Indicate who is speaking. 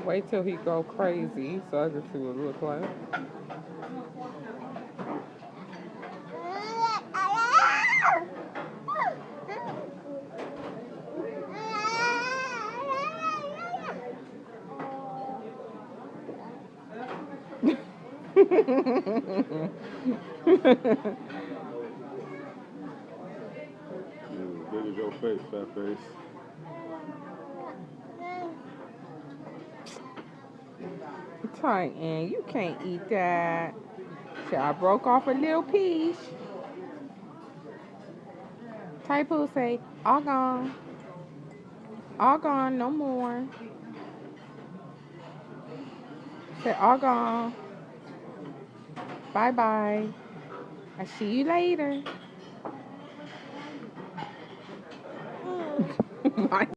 Speaker 1: Wait till he go crazy so I can see what it look like.
Speaker 2: Big as your face, fat face.
Speaker 1: Titan, you can't eat that. See, I broke off a little piece. Typoo say, all gone. All gone, no more. Say, all gone. Bye bye. I see you later. Bye.